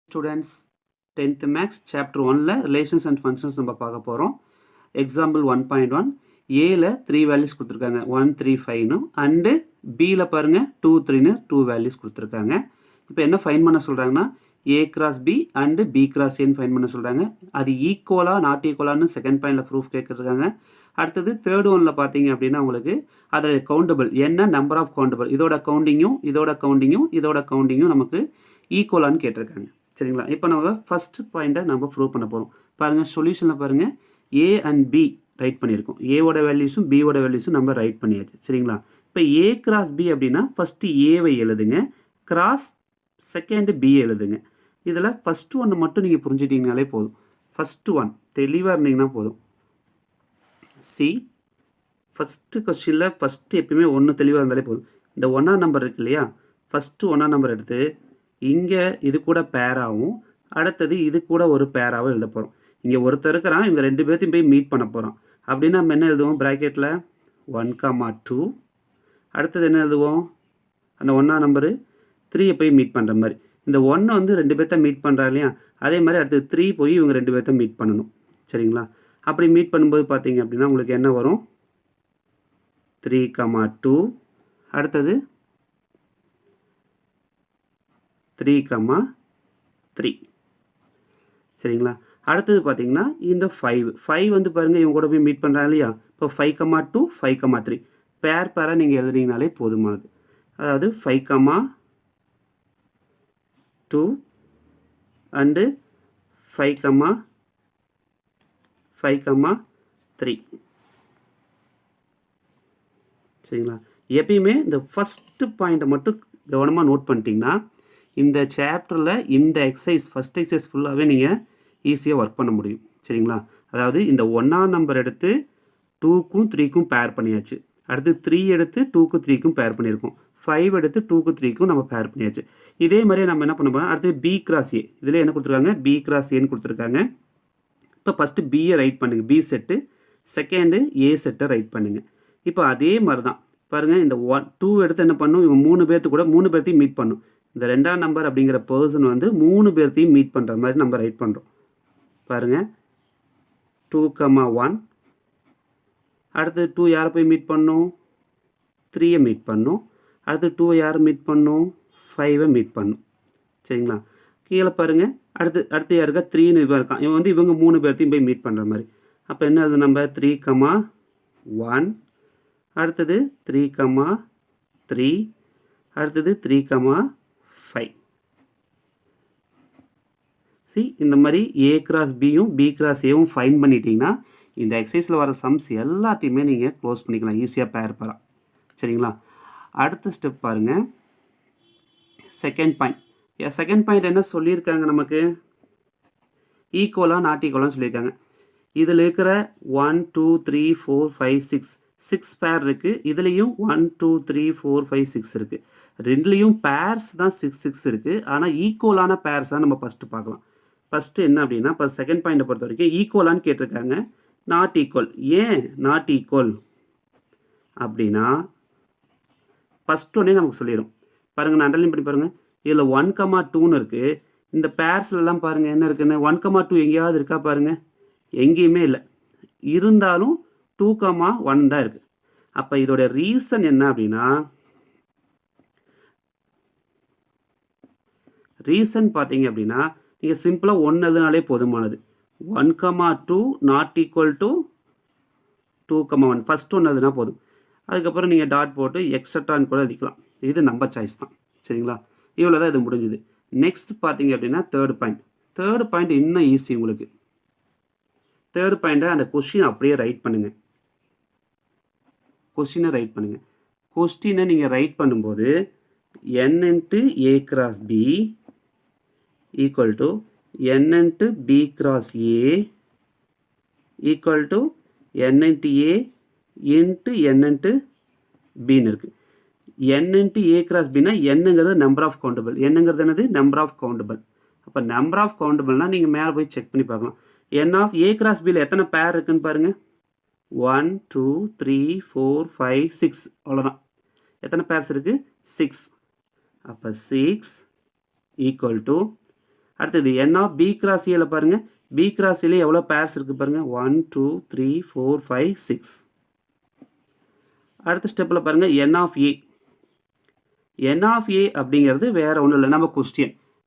Students 10th maths chapter 1ல relations and functions நம்ம பார்க்க போகிறோம். எக்ஸாம்பிள் 1.1 ஏல 3 வேல்யூஸ் கொடுத்துருக்காங்க 1 3 5னு அண்டு பியில் பாருங்கள் 2 3னு 2 வேல்யூஸ் கொடுத்துருக்காங்க. இப்போ என்ன ஃபைன் பண்ண சொல்கிறாங்கன்னா A cross B and B cross ஏன்னு ஃபைன் பண்ண சொல்கிறாங்க. அது ஈக்குவலா நாட் ஈக்குவலான்னு செகண்ட் பாயிண்டில் ப்ரூஃப் கேட்குறாங்க. அடுத்தது தேர்ட் ஒனில் பார்த்தீங்க அப்படின்னா உங்களுக்கு அதில் கவுண்டபிள் என்ன நம்பர் ஆஃப் கவுண்டபிள் இதோட கவுண்டிங்கும் நமக்கு ஈக்குவலான்னு கேட்டிருக்காங்க. சரிங்களா? இப்போ நம்ம ஃபஸ்ட்டு பாயிண்ட்டை நம்ம ப்ரூவ் பண்ண போகிறோம். பாருங்கள் சொல்யூஷனில் பாருங்கள் ஏ அண்ட் பி ரைட் பண்ணியிருக்கோம். ஏவோட வேல்யூஸும் பியோட வேல்யூஸும் நம்ம ரைட் பண்ணியாச்சு. சரிங்களா? இப்போ ஏ கிராஸ் பி அப்படின்னா ஃபஸ்ட்டு ஏவை எழுதுங்க, கிராஸ் செகண்டு பி எழுதுங்க. இதில் ஃபஸ்ட்டு ஒன்று மட்டும் நீங்கள் புரிஞ்சுட்டிங்கனாலே போதும். ஃபஸ்ட்டு ஒன் தெளிவாக இருந்தீங்கன்னா போதும். சி ஃபஸ்ட்டு கொஸ்டினில் ஃபஸ்ட்டு எப்பயுமே ஒன்று தெளிவாக இருந்தாலே போதும். இந்த ஒன்றாம் நம்பர் இருக்கு இல்லையா, ஃபஸ்ட்டு ஒன்றாம் நம்பர் எடுத்து இங்கே இது கூட பேராகவும் அடுத்தது இது கூட ஒரு பேராகவும் எழுத போகிறோம். இங்கே ஒருத்தர் இருக்கிறான், இவங்க ரெண்டு பேர்த்தையும் போய் மீட் பண்ண போகிறோம். அப்படின்னா நம்ம என்ன எழுதுவோம் ப்ராக்கெட்டில் 1,2. அடுத்தது என்ன எழுதுவோம் அந்த ஒன்றாம் நம்பரு 3 போய் மீட் பண்ணுற மாதிரி. இந்த 1 வந்து ரெண்டு பேர்த்த மீட் பண்ணுறா இல்லையா, அதே மாதிரி அடுத்தது 3 போய் இவங்க ரெண்டு பேர்த்த மீட் பண்ணணும். சரிங்களா? அப்படி மீட் பண்ணும்போது பார்த்தீங்க அப்படின்னா உங்களுக்கு என்ன வரும் 3,2. அடுத்தது 3,3. சரிங்களா? அடுத்தது பார்த்தீங்கன்னா இந்த 5 வந்து பாருங்கள் இவங்க கூட போய் மீட் பண்ணுறாங்க இல்லையா. இப்போ 5,2 5,3 பேராக நீங்கள் எழுதுறீங்கனாலே போதுமானது. அதாவது 5,2 அண்டு 5,3. சரிங்களா? எப்பயுமே இந்த ஃபஸ்ட்டு பாயிண்ட்டை மட்டும் கவனமாக நோட் பண்ணிட்டீங்கன்னா இந்த சாப்டரில் இந்த எக்ஸசைஸ் ஃபஸ்ட் எக்ஸசைஸ் ஃபுல்லாகவே நீங்கள் ஈஸியாக ஒர்க் பண்ண முடியும். சரிங்களா? அதாவது இந்த ஒன்றாம் நம்பர் எடுத்து 2க்கும் 3க்கும் பேர் பண்ணியாச்சு. அடுத்து 3 எடுத்து 2க்கும் 3க்கும் பேர் பண்ணியிருக்கோம். 5 எடுத்து 2க்கும் 3க்கும் நம்ம பேர் பண்ணியாச்சு. இதே மாதிரியே நம்ம என்ன பண்ண போகிறோம், அடுத்து பி கிராஸ் ஏ. இதில் என்ன கொடுத்துருக்காங்க பி கிராஸ் ஏன்னு கொடுத்துருக்காங்க. இப்போ ஃபஸ்ட்டு பியை ரைட் பண்ணுங்கள், பி செட்டு. செகண்டு ஏ செட்டை ரைட் பண்ணுங்கள். இப்போ அதே மாதிரி தான் பாருங்கள் இந்த 2 எடுத்து என்ன பண்ணும், இவங்க 3 பேர்த்து கூட 3 பேர்த்தையும் மீட் பண்ணும். இந்த ரெண்டாம் நம்பர் அப்படிங்கிற பர்சன் வந்து 3 பேர்த்தையும் மீட் பண்ணுற மாதிரி நம்ம ரைட் பண்ணுறோம். பாருங்கள் 2,1. அடுத்து 2 யாரை போய் மீட் பண்ணும், 3யை மீட் பண்ணும். அடுத்து 2 யாரை மீட் பண்ணும், 5வை மீட் பண்ணும். சரிங்களா? கீழே பாருங்கள் அடுத்து யாருக்கா 3ன்னு இவன் இருக்கான், இவன் வந்து இவங்க 3 பேர்த்தையும் போய் மீட் பண்ணுற மாதிரி. அப்போ என்ன அது நம்ம 3,1. அடுத்தது 3,3. அடுத்தது 3,5. இந்த மாதிரி ஏ கிராஸ் பியும் பி கிராஸ் ஏவும் ஃபைன் பண்ணிட்டீங்கன்னா இந்த எக்ஸசைஸில் வர சம்ஸ் எல்லாத்தையுமே நீங்கள் க்ளோஸ் பண்ணிக்கலாம் ஈஸியாக பேர் பெறலாம். சரிங்களா? அடுத்த ஸ்டெப் பாருங்கள் செகண்ட் பாயிண்ட். செகண்ட் பாயிண்ட் என்ன சொல்லியிருக்காங்க, நமக்கு ஈக்குவலாக நாட் ஈக்குவலான்னு சொல்லியிருக்காங்க. இதில் இருக்கிற 1 2 3 4 5 6 பேர் இருக்குது. இதுலேயும் 1 2 3 4 5 6 இருக்குது. ரெண்டுலேயும் பேர்ஸ் தான் 6 6 இருக்குது. ஆனால் ஈக்குவலான பேர்ஸாக நம்ம ஃபஸ்ட்டு பார்க்கலாம். ஃபஸ்ட்டு என்ன அப்படின்னா இப்போ செகண்ட் பாயிண்ட்டை பொறுத்த வரைக்கும் ஈக்குவலான்னு கேட்டிருக்காங்க, நாட் ஈக்குவல். ஏன் நாட் ஈக்குவல் அப்படின்னா ஃபஸ்ட் ஒன்னே நமக்கு சொல்லிடும். பாருங்கள் நான் அண்டர்லைன் பண்ணி பாருங்கள், இதில் 1,2ன்னு இருக்குது. இந்த பேர்ஸ்லாம் பாருங்கள் என்ன இருக்குன்னு 1,2 எங்கேயாவது இருக்கா பாருங்கள், எங்கேயுமே இல்லை. இருந்தாலும் 2,1 தான் இருக்குது. அப்போ இதோட ரீசன் என்ன அப்படின்னா, ரீசன் பார்த்தீங்க அப்படின்னா நீங்கள் சிம்பிளாக 1 எழுதுனாலே போதுமானது. 1,2 நாட் ஈக்குவல் டு 2,1 ஃபஸ்ட் 1 எழுதுனா போதும். அதுக்கப்புறம் நீங்கள் டாட் போட்டு எக்ஸட்ரான்னு கூட எழுதிக்கலாம். இது நம்ம சாய்ஸ் தான். சரிங்களா? இவ்வளோ தான் இது முடிஞ்சுது. நெக்ஸ்ட் பார்த்தீங்க அப்படின்னா தேர்ட் பாயிண்ட் இன்னும் ஈஸி உங்களுக்கு. தேர்ட் பாயிண்ட்டை அந்த கொஸ்டின் அப்படியே ரைட் பண்ணுங்கள். கொஸ்டினை நீங்கள் ரைட் பண்ணும்போது n into a cross b equal to n into b cross a equal to n into a into n into bன்னு இருக்குது. n into a cross bனா என்னங்கிறது நம்பர் ஆஃப் கவுண்டபிள். என்னங்கிறது என்னது நம்பர் ஆஃப் கவுண்டபிள். அப்போ number of கவுண்டபிள்னால் நீங்கள் மேலே போய் check பண்ணி பார்க்கலாம். n ஆஃப் a cross bயில் எத்தனை பேர் இருக்குன்னு பாருங்கள். 1 2 3 4 5 6 அவ்வளோதான். எத்தனை பேர்ஸ் இருக்குது 6. அப்போ 6 ஈக்குவல் டு அடுத்தது n ஆஃப் பி கிராஸ் ஏல பாருங்கள், பி கிராஸ் ஏல எவ்வளோ பேர்ஸ் இருக்குது பாருங்கள், 1 2 3 4 5 6. அடுத்த ஸ்டெப்பில் பாருங்கள் n of A. n of A அப்படிங்கிறது வேறு ஒன்றும் இல்லை, நம்ம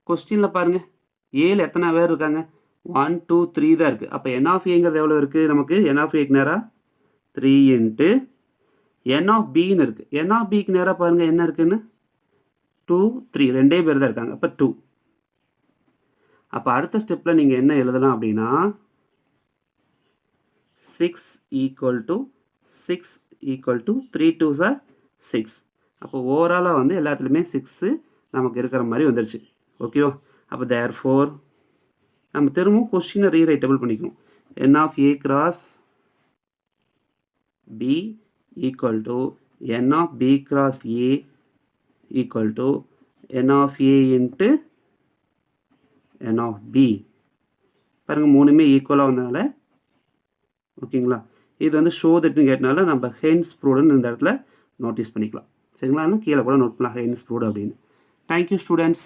கொஸ்டினில் பாருங்கள் ஏல எத்தனை பேர் இருக்காங்க, 1 2 3 தான் இருக்குது. அப்போ n ஆஃப் ஏங்கிறது எவ்வளோ இருக்குது நமக்கு, n ஆஃப் ஏக்கு நேராக 3 இன்ட்டு n ஆஃப் பின்னு இருக்குது. n ஆஃப் பிக்கு நேராக பாருங்கள் என்ன இருக்குன்னு 2 3 ரெண்டே பேர் தான் இருக்காங்க, அப்போ 2. அப்போ அடுத்த ஸ்டெப்பில் நீங்கள் என்ன எழுதலாம் அப்படின்னா 6 equal to 6 equal to 3 2s are 6. அப்போ ஓவராலாக வந்து எல்லாத்துலேயுமே 6 நமக்கு இருக்கிற மாதிரி வந்துருச்சு. ஓகேவா? அப்போ தேர்ஃபோர் நம்ம திரும்பவும் கொஸ்டினை ரீரைட்டபிள் பண்ணிக்கணும். n of A cross B equal to n of B cross A equal to n of A into n of B. பாருங்கள் மூணுமே ஈக்குவலாக வந்தனால ஓகேங்களா. இது வந்து ஷோ தட்னு கேட்டனால நம்ம ஹென்ஸ் ப்ரூவ்டுன்னு இந்த இடத்துல நோட்டீஸ் பண்ணிக்கலாம். சரிங்களா? கீழே கூட நோட் பண்ணலாம் ஹென்ஸ் ப்ரூவ்டு அப்படின்னு. Thank you students.